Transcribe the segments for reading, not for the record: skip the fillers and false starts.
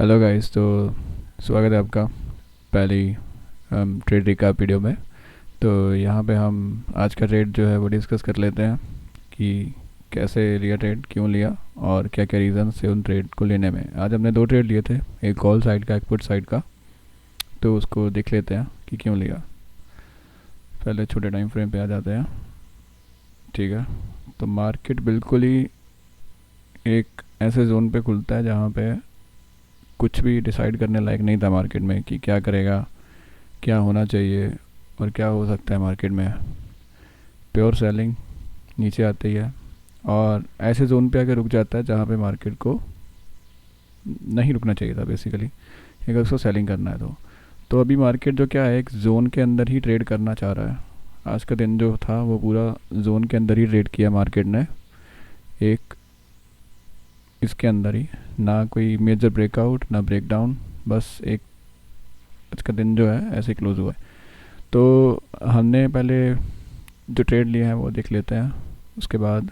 Hello guys. तो स्वागत है आपका पहली ट्रेड रिकैप वीडियो में। तो यहाँ पे हम आज का ट्रेड जो है वो डिस्कस कर लेते हैं कि कैसे लिया ट्रेड, क्यों लिया और क्या क्या रीज़न थे उन ट्रेड को लेने में। आज हमने दो ट्रेड लिए थे, एक कॉल साइड का एक पुट साइड का। तो उसको देख लेते हैं कि क्यों लिया। पहले छोटे टाइम फ्रेम पे आ जाते हैं। ठीक है। तो मार्केट बिल्कुल ही एक ऐसे जोन पे खुलता है जहाँ पे कुछ भी डिसाइड करने लायक नहीं था मार्केट में कि क्या करेगा, क्या होना चाहिए और क्या हो सकता है मार्केट में। प्योर सेलिंग नीचे आती है और ऐसे जोन पे आके रुक जाता है जहाँ पे मार्केट को नहीं रुकना चाहिए था बेसिकली, अगर उसको सेलिंग करना है तो अभी मार्केट जो क्या है एक जोन के अंदर ही ट्रेड करना चाह रहा है। आज का दिन जो था वो पूरा जोन के अंदर ही ट्रेड किया मार्केट ने, एक इसके अंदर ही, ना कोई मेजर ब्रेकआउट ना ब्रेकडाउन, बस एक आज का दिन जो है ऐसे क्लोज हुआ है। तो हमने पहले जो ट्रेड लिए हैं वो देख लेते हैं, उसके बाद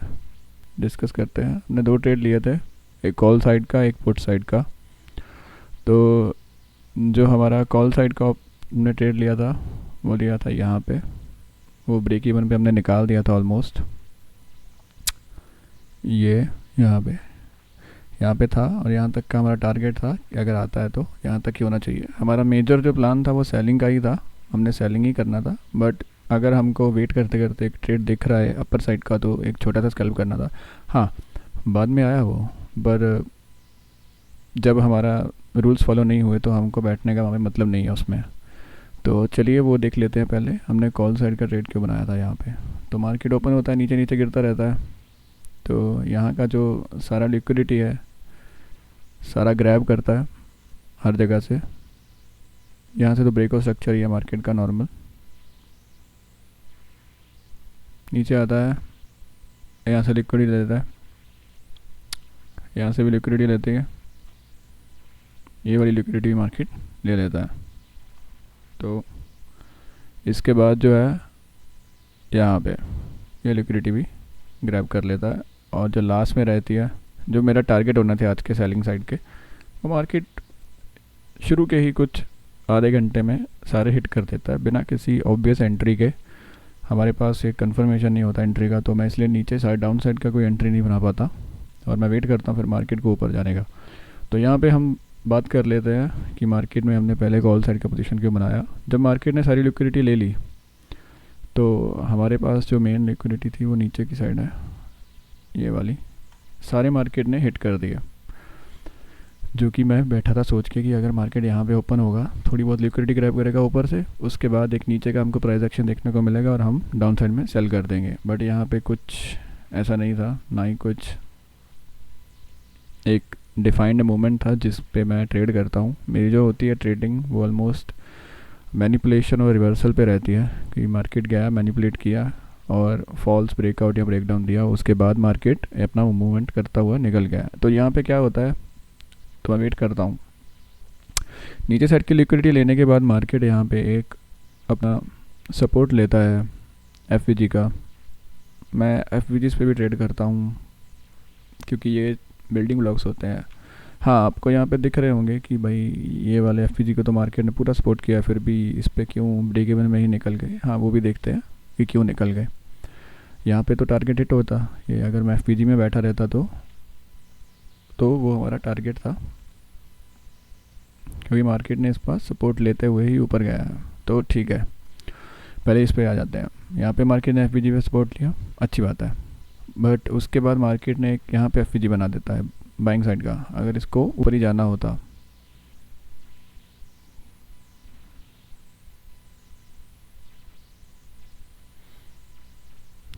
डिस्कस करते हैं। हमने दो ट्रेड लिए थे, एक कॉल साइड का एक पुट साइड का। तो जो हमारा कॉल साइड का हमने ट्रेड लिया था वो लिया था यहाँ पे, वो ब्रेक इवन पे हमने निकाल दिया था ऑलमोस्ट। ये यहाँ पे था और यहाँ तक का हमारा टारगेट था कि अगर आता है तो यहाँ तक ही होना चाहिए। हमारा मेजर जो प्लान था वो सेलिंग का ही था, हमने सेलिंग ही करना था। बट अगर हमको वेट करते करते एक ट्रेड दिख रहा है अपर साइड का तो एक छोटा सा स्कैल्प करना था। हाँ, बाद में आया वो, पर जब हमारा रूल्स फॉलो नहीं हुए तो हमको बैठने का हमें मतलब नहीं है उसमें। तो चलिए वो देख लेते हैं। पहले हमने कॉल साइड का ट्रेड क्यों बनाया था यहाँ पे। तो मार्केट ओपन होता है, नीचे नीचे गिरता रहता है। तो यहाँ का जो सारा लिक्विडिटी है सारा ग्रैब करता है हर जगह से। यहाँ से तो ब्रेकआउट स्ट्रक्चर ही है मार्केट का नॉर्मल, नीचे आता है, यहाँ से लिक्विडिटी लेता है, यहाँ से भी लिक्विडिटी लेती है, ये वाली लिक्विडिटी मार्केट ले लेता है। तो इसके बाद जो है यहाँ पे ये लिक्विडिटी भी ग्रैब कर लेता है। और जो लास्ट में रहती है, जो मेरा टारगेट होना था आज के सेलिंग साइड के, वो मार्केट शुरू के ही कुछ आधे घंटे में सारे हिट कर देता है बिना किसी ऑब्वियस एंट्री के। हमारे पास एक कंफर्मेशन नहीं होता एंट्री का, तो मैं इसलिए नीचे साइड डाउन साइड का कोई एंट्री नहीं बना पाता और मैं वेट करता हूँ फिर मार्केट को ऊपर जाने का। तो यहाँ पे हम बात कर लेते हैं कि मार्केट में हमने पहले कॉल साइड का पोजीशन क्यों बनाया। जब मार्केट ने सारी लिक्विडिटी ले ली तो हमारे पास जो मेन लिक्विडिटी थी वो नीचे की साइड है, ये वाली, सारे मार्केट ने हिट कर दिया। जो कि मैं बैठा था सोच के कि अगर मार्केट यहाँ पे ओपन होगा थोड़ी बहुत लिक्विडिटी ग्रैब करेगा ऊपर से, उसके बाद एक नीचे का हमको प्राइस एक्शन देखने को मिलेगा और हम डाउन साइड में सेल कर देंगे। बट यहाँ पे कुछ ऐसा नहीं था, ना ही कुछ एक डिफाइंड मोमेंट था जिस पे मैं ट्रेड करता हूँ। मेरी जो होती है ट्रेडिंग वो ऑलमोस्ट मैनिपुलेशन और रिवर्सल पे रहती है कि मार्केट गया, मैनिपुलेट किया और फॉल्स ब्रेकआउट या ब्रेकडाउन दिया, उसके बाद मार्केट अपना मूवमेंट करता हुआ निकल गया। तो यहाँ पे क्या होता है, तो मैं वेट करता हूँ नीचे साइड की लिक्विडिटी लेने के बाद मार्केट यहाँ पे एक अपना सपोर्ट लेता है एफ का। मैं एफ पे भी ट्रेड करता हूँ क्योंकि ये बिल्डिंग ब्लॉक्स होते हैं। हाँ, आपको यहाँ पे दिख रहे होंगे कि भाई ये वाले एफ को तो मार्केट ने पूरा सपोर्ट किया, फिर भी इस पर क्यों ब्रेक इवन में ही निकल गए। हाँ, वो भी देखते हैं कि क्यों निकल गए। यहाँ पे तो टारगेट हिट होता, ये अगर मैं एफ में बैठा रहता तो वो हमारा टारगेट था, क्योंकि मार्केट ने इस पास सपोर्ट लेते हुए ही ऊपर गया है। तो ठीक है, पहले इस पे आ जाते हैं। यहाँ पे मार्केट ने एफ पे सपोर्ट लिया, अच्छी बात है। बट उसके बाद मार्केट ने एक यहाँ पे एफ बना देता है बाइंग साइड का। अगर इसको ऊपर ही जाना होता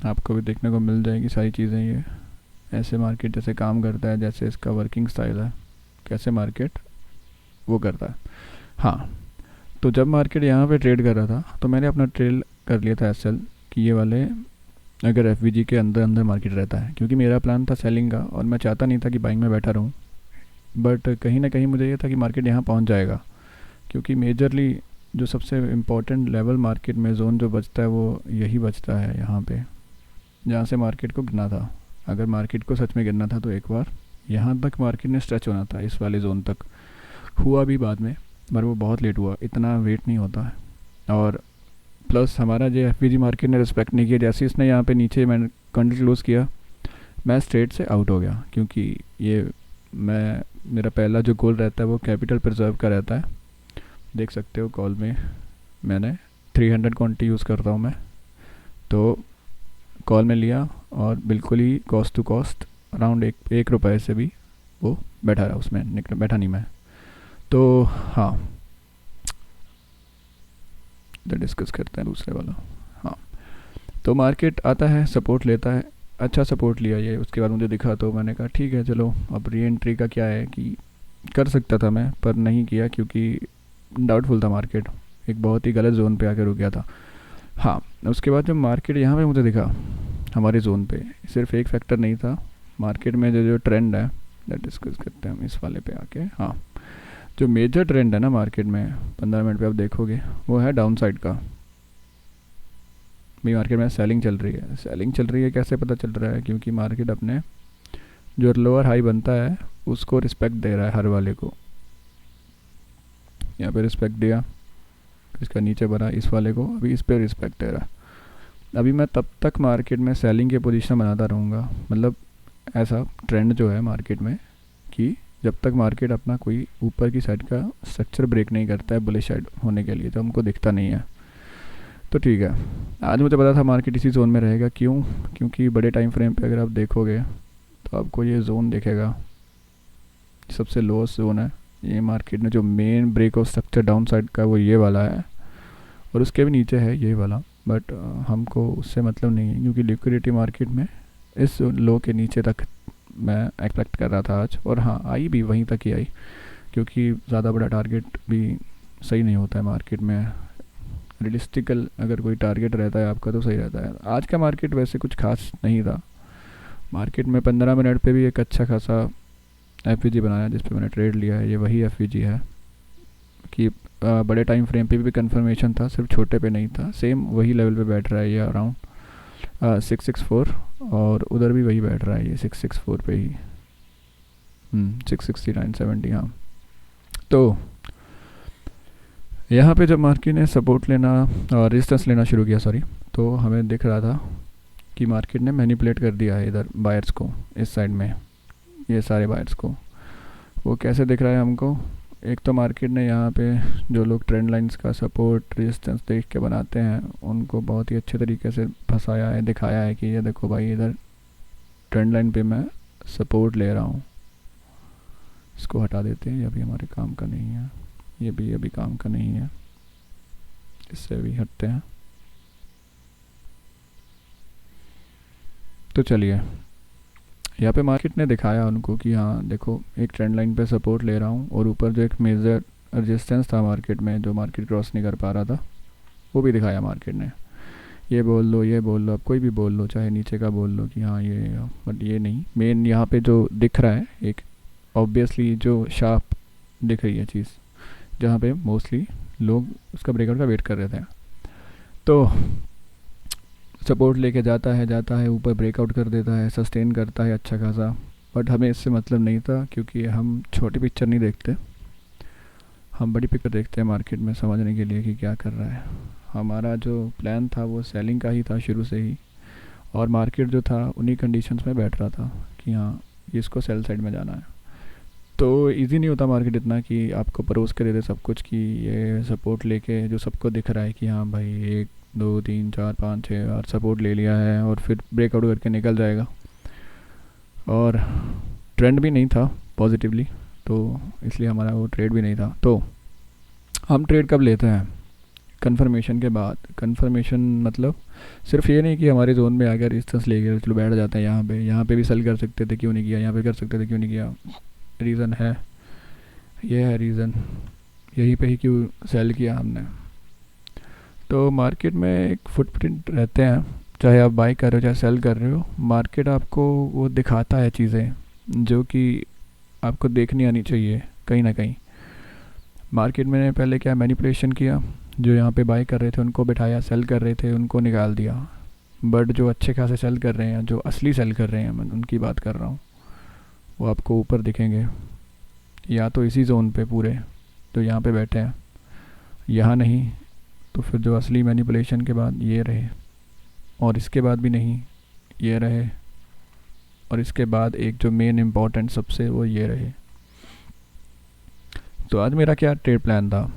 आपको भी देखने को मिल जाएगी सारी चीज़ें। ये ऐसे मार्केट जैसे काम करता है, जैसे इसका वर्किंग स्टाइल है, कैसे मार्केट वो करता है। हाँ, तो जब मार्केट यहाँ पे ट्रेड कर रहा था तो मैंने अपना ट्रेल कर लिया था एस कि ये वाले अगर एफ के अंदर अंदर मार्केट रहता है, क्योंकि मेरा प्लान था सेलिंग का और मैं चाहता नहीं था कि बाइंग में बैठा रहूँ। बट कहीं ना कहीं मुझे ये था कि मार्केट यहाँ पहुँच जाएगा, क्योंकि मेजरली जो सबसे इम्पोर्टेंट लेवल मार्केट में जोन जो बचता है वो यही बचता है यहाँ पे, जहाँ से मार्केट को गिरना था। अगर मार्केट को सच में गिरना था तो एक बार यहाँ तक मार्केट ने स्ट्रेच होना था, इस वाले जोन तक। हुआ भी बाद में, पर वो बहुत लेट हुआ, इतना वेट नहीं होता है। और प्लस हमारा जो एफ मार्केट ने रिस्पेक्ट नहीं किया, जैसे इसने यहाँ पे नीचे मैंने कंट्री क्लोज किया, मैं स्ट्रेट से आउट हो गया, क्योंकि ये मैं मेरा पहला जो गोल रहता है वो कैपिटल प्रिजर्व का रहता है। देख सकते हो कॉल में मैंने 300 क्वांटिटी यूज़ करता हूँ मैं, तो कॉल में लिया और बिल्कुल ही कॉस्ट टू कॉस्ट अराउंड एक रुपये से भी वो बैठा रहा, उसमें बैठा नहीं मैं। तो हाँ, तो डिस्कस करते हैं दूसरे वाला। हाँ, तो मार्केट आता है, सपोर्ट लेता है, अच्छा सपोर्ट लिया ये, उसके बाद मुझे दिखा तो मैंने कहा ठीक है चलो, अब री एंट्री का क्या है कि कर सकता था मैं, पर नहीं किया क्योंकि डाउटफुल था मार्केट, एक बहुत ही गलत जोन पे आकर रुक गया था। हाँ, उसके बाद जब मार्केट यहाँ पे मुझे दिखा हमारे जोन पे, सिर्फ एक फैक्टर नहीं था मार्केट में, जो ट्रेंड है डिस्कस करते हैं हम इस वाले पे आके। हाँ, जो मेजर ट्रेंड है ना मार्केट में 15 मिनट पे आप देखोगे, वो है डाउन साइड का। भी मार्केट में सेलिंग चल रही है, सेलिंग चल रही है, कैसे पता चल रहा है? क्योंकि मार्केट अपने जो लोअर हाई बनता है उसको रिस्पेक्ट दे रहा है, हर वाले को। यहाँ पे रिस्पेक्ट दिया, इसका नीचे बना इस वाले को, अभी इस पे रिस्पेक्ट दे रहा है। अभी मैं तब तक मार्केट में सेलिंग की पोजीशन बनाता रहूँगा, मतलब ऐसा ट्रेंड जो है मार्केट में कि जब तक मार्केट अपना कोई ऊपर की साइड का स्ट्रक्चर ब्रेक नहीं करता है बुलिश साइड होने के लिए, जो हमको दिखता नहीं है। तो ठीक है, आज मुझे पता था मार्केट इसी जोन में रहेगा। क्यों? क्योंकि बड़े टाइम फ्रेम पे अगर आप देखोगे तो आपको ये जोन दिखेगा, सबसे लोएस्ट जोन है ये मार्केट में, जो main break of structure downside का वो ये वाला है, और उसके भी नीचे है ये वाला। बट हमको उससे मतलब नहीं है, क्योंकि लिक्विडिटी मार्केट में इस लो के नीचे तक मैं एक्सपेक्ट कर रहा था आज, और हाँ आई भी वहीं तक ही आई, क्योंकि ज़्यादा बड़ा टारगेट भी सही नहीं होता है मार्केट में। रियलिस्टिकल अगर कोई टारगेट रहता है आपका तो सही रहता है। आज का मार्केट वैसे कुछ खास नहीं था, मार्केट में 15 मिनट पे भी एक अच्छा खासा एफ बनाया जिस पे मैंने ट्रेड लिया है, ये वही एफ है कि बड़े टाइम फ्रेम पे भी कंफर्मेशन था, सिर्फ छोटे पे नहीं था, सेम वही लेवल पे बैठ रहा है ये अराउंड 664, और उधर भी वही बैठ रहा है ये 664 पे ही, 669.70। हाँ, तो यहाँ पे जब मार्केट ने सपोर्ट लेना और रेजिस्टेंस लेना शुरू किया, सॉरी, तो हमें दिख रहा था कि मार्केट ने मैनिपुलेट कर दिया है इधर बायर्स को, इस साइड में ये सारे बायर्स को। वो कैसे दिख रहा है हमको? एक तो मार्केट ने यहाँ पे जो लोग ट्रेंड लाइंस का सपोर्ट रेजिस्टेंस देख के बनाते हैं, उनको बहुत ही अच्छे तरीके से फंसाया है, दिखाया है कि ये देखो भाई, इधर ट्रेंड लाइन पे मैं सपोर्ट ले रहा हूँ। इसको हटा देते हैं, ये अभी हमारे काम का नहीं है, ये भी अभी काम का नहीं है, इससे भी हटते हैं। तो चलिए, यहाँ पे मार्केट ने दिखाया उनको कि हाँ देखो, एक ट्रेंड लाइन पे सपोर्ट ले रहा हूँ, और ऊपर जो एक मेजर रेजिस्टेंस था मार्केट में, जो मार्केट क्रॉस नहीं कर पा रहा था, वो भी दिखाया मार्केट ने। ये बोल लो, ये बोल लो, आप कोई भी बोल लो, चाहे नीचे का बोल लो कि हाँ ये, बट ये नहीं, मेन यहाँ पे जो दिख रहा है एक ऑब्वियसली जो शार्प दिख रही है चीज़, जहाँ पे मोस्टली लोग उसका ब्रेकआउट का वेट कर रहे थे। तो सपोर्ट लेके जाता है ऊपर ब्रेकआउट कर देता है, सस्टेन करता है अच्छा खासा, बट हमें इससे मतलब नहीं था, क्योंकि हम छोटी पिक्चर नहीं देखते, हम बड़ी पिक्चर देखते हैं मार्केट में समझने के लिए कि क्या कर रहा है। हमारा जो प्लान था वो सेलिंग का ही था शुरू से ही, और मार्केट जो था उन्हीं कंडीशंस में बैठ रहा था कि हाँ इसको सेल साइड में जाना है। तो इजी नहीं होता मार्केट इतना कि आपको परोस के दे दे सब कुछ, कि ये सपोर्ट लेके जो सबको दिख रहा है कि हाँ भाई 1 2 3 4 5 6 बार सपोर्ट ले लिया है और फिर ब्रेकआउट करके निकल जाएगा। और ट्रेंड भी नहीं था पॉजिटिवली, तो इसलिए हमारा वो ट्रेड भी नहीं था। तो हम ट्रेड कब लेते हैं? कंफर्मेशन के बाद। कंफर्मेशन मतलब सिर्फ ये नहीं कि हमारे जोन में आ गया, रेजिस्टेंस ले गया चलो बैठ जाते हैं यहाँ पे भी सेल कर सकते थे, क्यों नहीं किया? यहाँ पे कर सकते थे, क्यों नहीं किया? रीज़न है, ये है रीज़न, यहीं पे ही क्यों सेल किया हमने। तो मार्केट में एक फुटप्रिंट रहते हैं, चाहे आप बाई कर रहे हो चाहे सेल कर रहे हो, मार्केट आपको वो दिखाता है चीज़ें जो कि आपको देखनी आनी चाहिए कहीं ना कहीं। मार्केट में पहले क्या मैनिपुलेशन किया, जो यहाँ पे बाई कर रहे थे उनको बिठाया, सेल कर रहे थे उनको निकाल दिया। बट जो अच्छे खासे सेल कर रहे हैं, जो असली सेल कर रहे हैं, मैं उनकी बात कर रहा हूँ, वो आपको ऊपर दिखेंगे, या तो इसी जोन पे पूरे तो यहाँ पे बैठे हैं, यहाँ नहीं तो फिर जो असली मैनिपुलेशन के बाद ये रहे, और इसके बाद भी नहीं ये रहे, और इसके बाद एक जो मेन इम्पॉर्टेंट सबसे वो ये रहे। तो आज मेरा क्या ट्रेड प्लान था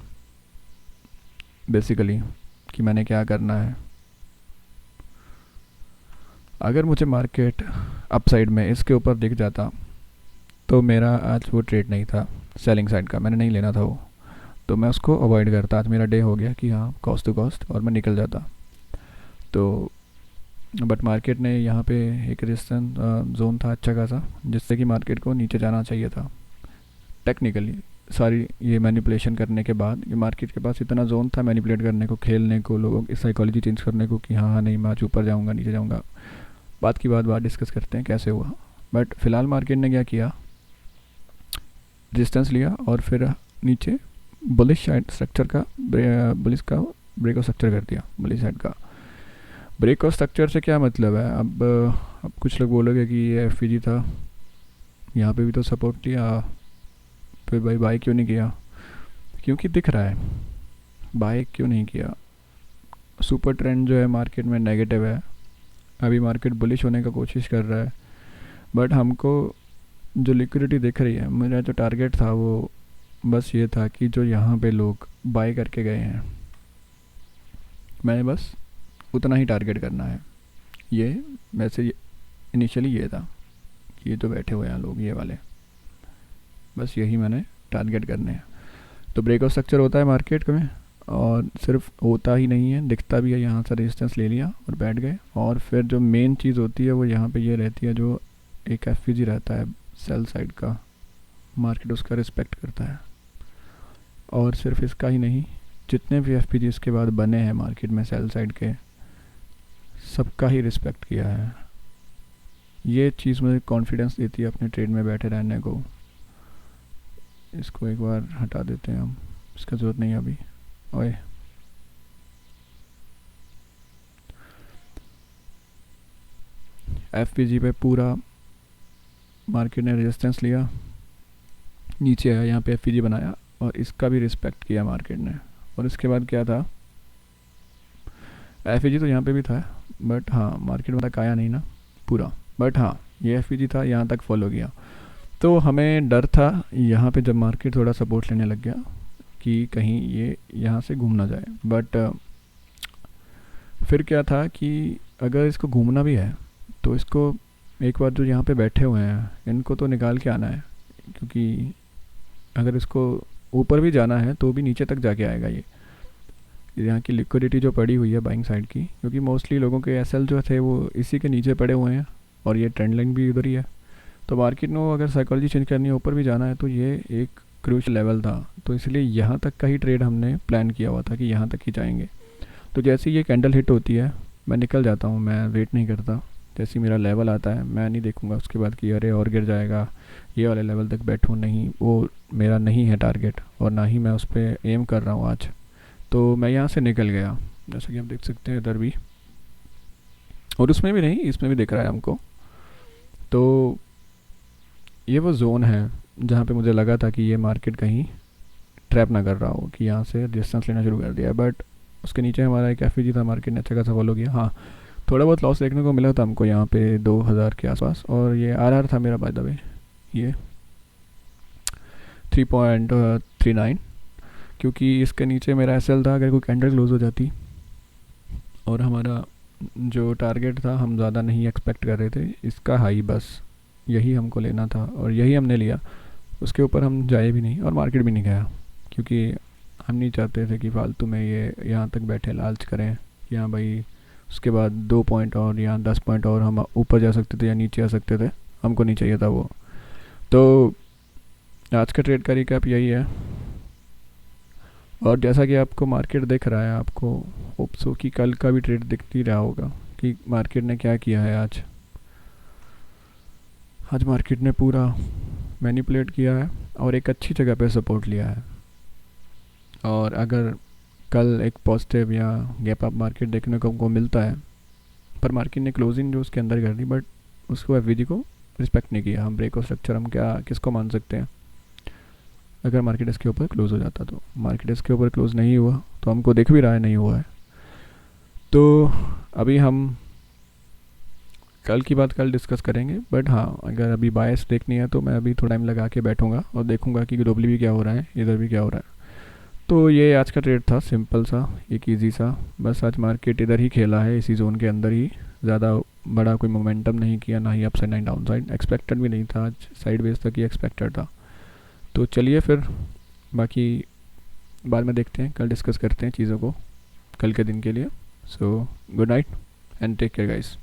बेसिकली, कि मैंने क्या करना है। अगर मुझे मार्केट अपसाइड में इसके ऊपर दिख जाता तो मेरा आज वो ट्रेड नहीं था सेलिंग साइड का, मैंने नहीं लेना था वो, तो मैं उसको अवॉइड करता। आज मेरा डे हो गया कि हाँ कॉस्ट टू कॉस्ट, और मैं निकल जाता। तो बट मार्केट ने यहाँ पे एक रेजिस्टेंस जोन था अच्छा खासा, जिससे कि मार्केट को नीचे जाना चाहिए था। टेक्निकली सारी ये मैनिपुलेशन करने के बाद ये मार्केट के पास इतना जोन था मैनिपुलेट करने को, खेलने को, लोगों की साइकोलॉजी चेंज करने को कि हाँ हाँ नहीं मैं आज ऊपर जाऊँगा नीचे जाऊँगा। बात की बात डिस्कस करते हैं कैसे हुआ। बट फ़िलहाल मार्केट ने क्या किया, रेजिस्टेंस लिया और फिर नीचे बुलिश साइड स्ट्रक्चर का बुलिश का ब्रेक ऑफ स्ट्रक्चर कर दिया। बुलिश साइड का ब्रेक ऑफ स्ट्रक्चर से क्या मतलब है, अब कुछ लोग बोलोगे कि ये एफ था, यहाँ पे भी तो सपोर्ट लिया, फिर भाई बाय क्यों नहीं किया, क्योंकि दिख रहा है। बाय क्यों नहीं किया, सुपर ट्रेंड जो है मार्केट में नेगेटिव है, अभी मार्केट बुलिश होने का कोशिश कर रहा है, बट हमको जो लिक्विडिटी दिख रही है, मेरा जो टारगेट था वो बस ये था कि जो यहाँ पे लोग बाय करके गए हैं मैंने बस उतना ही टारगेट करना है। ये वैसे इनिशियली ये था कि ये जो बैठे हुए हैं लोग ये वाले, बस यही मैंने टारगेट करने हैं। तो ब्रेक ऑफ स्ट्रक्चर होता है मार्केट में, और सिर्फ होता ही नहीं है, दिखता भी है। यहाँ से रेजिस्टेंस ले लिया और बैठ गए, और फिर जो मेन चीज़ होती है वो यहाँ पे ये रहती है, जो एक एफ रहता है सेल साइड का, मार्केट उसका रिस्पेक्ट करता है। और सिर्फ इसका ही नहीं, जितने भी एफ इसके बाद बने हैं मार्केट में सेल साइड के, सबका ही रिस्पेक्ट किया है। ये चीज़ मुझे कॉन्फिडेंस देती है अपने ट्रेड में बैठे रहने को। इसको एक बार हटा देते हैं हम, इसका ज़रूरत नहीं है अभी। ओए एफ पे पूरा मार्केट ने रेजिस्टेंस लिया, नीचे आया, यहाँ पे एफ बनाया और इसका भी रिस्पेक्ट किया मार्केट ने। और इसके बाद क्या था, एफ तो यहाँ पे भी था, बट हाँ मार्केट में तक आया नहीं ना पूरा, बट हाँ ये एफ था, यहाँ तक फॉलो किया। तो हमें डर था यहाँ पे जब मार्केट थोड़ा सपोर्ट लेने लग गया कि कहीं ये यहाँ से घूम ना जाए। बट फिर क्या था कि अगर इसको घूमना भी है तो इसको एक बार जो यहाँ पे बैठे हुए हैं इनको तो निकाल के आना है, क्योंकि अगर इसको ऊपर भी जाना है तो भी नीचे तक जाके आएगा ये। यहाँ की लिक्विडिटी जो पड़ी हुई है बाइंग साइड की, क्योंकि मोस्टली लोगों के एसएल जो थे वो इसी के नीचे पड़े हुए हैं, और ये ट्रेंड लाइन भी उधर ही है। तो मार्केट में अगर साइकोलॉजी चेंज करनी है, ऊपर भी जाना है, तो ये एक क्रूशियल लेवल था। तो इसलिए यहाँ तक का ही ट्रेड हमने प्लान किया हुआ था कि यहाँ तक ही जाएंगे। तो जैसे ये कैंडल हिट होती है मैं निकल जाता हूँ, मैं वेट नहीं करता। जैसे मेरा लेवल आता है मैं नहीं देखूँगा उसके बाद कि अरे और गिर जाएगा, ये वाले लेवल तक बैठूँ, नहीं, वो मेरा नहीं है टारगेट, और ना ही मैं उस पर एम कर रहा हूँ आज। तो मैं यहाँ से निकल गया, जैसा कि आप देख सकते हैं इधर भी, और उसमें भी नहीं, इसमें भी दिख रहा है हमको। तो ये वो जोन है जहाँ पे मुझे लगा था कि ये मार्केट कहीं ट्रैप ना कर रहा हो, कि यहाँ से रेजिस्टेंस लेना शुरू कर दिया। बट उसके नीचे हमारा एक एफ था, मार्केट ने अच्छा खासा फॉलो किया। हाँ थोड़ा बहुत लॉस देखने को मिला था हमको यहाँ पे 2000 के आसपास, और ये आर था मेरा बाय द वे, ये 3.39, क्योंकि इसके नीचे मेरा एसएल था। अगर कोई कैंडल क्लोज हो जाती, और हमारा जो टारगेट था हम ज़्यादा नहीं एक्सपेक्ट कर रहे थे, इसका हाई बस यही हमको लेना था और यही हमने लिया। उसके ऊपर हम जाए भी नहीं और मार्केट भी नहीं गया, क्योंकि हम नहीं चाहते थे कि फालतू में ये यहाँ तक बैठे लालच करें कि हाँ भाई उसके बाद 2 पॉइंट और या 10 पॉइंट और हम ऊपर जा सकते थे या नीचे आ सकते थे, हमको नहीं चाहिए था वो। तो आज का ट्रेड का रिकैप यही है, और जैसा कि आपको मार्केट दिख रहा है, आपको होप सो कि कल का भी ट्रेड दिख ही रहा होगा कि मार्केट ने क्या किया है। आज मार्केट ने पूरा मैनिपुलेट किया है और एक अच्छी जगह पे सपोर्ट लिया है। और अगर कल एक पॉजिटिव या गैप अप मार्केट देखने को हमको मिलता है, पर मार्केट ने क्लोजिंग जो उसके अंदर कर दी, बट उसको एफ को रिस्पेक्ट नहीं किया। हम ब्रेक ऑफ स्ट्रक्चर हम क्या किसको मान सकते हैं, अगर मार्केट इसके ऊपर क्लोज हो जाता। तो मार्केट इसके ऊपर क्लोज नहीं हुआ, तो हमको दिख भी रहा है नहीं हुआ है। तो अभी हम कल की बात कल डिस्कस करेंगे, बट हाँ अगर अभी बायस देखनी है तो मैं अभी थोड़ा टाइम लगा के बैठूंगा और देखूंगा कि ग्लोबली भी क्या हो रहा है, इधर भी क्या हो रहा है। तो ये आज का ट्रेड था, सिंपल सा, एक इजी सा। बस आज मार्केट इधर ही खेला है, इसी जोन के अंदर ही, ज़्यादा बड़ा कोई मोमेंटम नहीं किया, ना ही अप साइड ना ही डाउन साइड। एक्सपेक्टेड भी नहीं था, आज साइड वेज तक ही एक्सपेक्टेड था। तो चलिए फिर बाकी बाद में देखते हैं, कल डिस्कस करते हैं चीज़ों को कल के दिन के लिए। So good night and take care guys.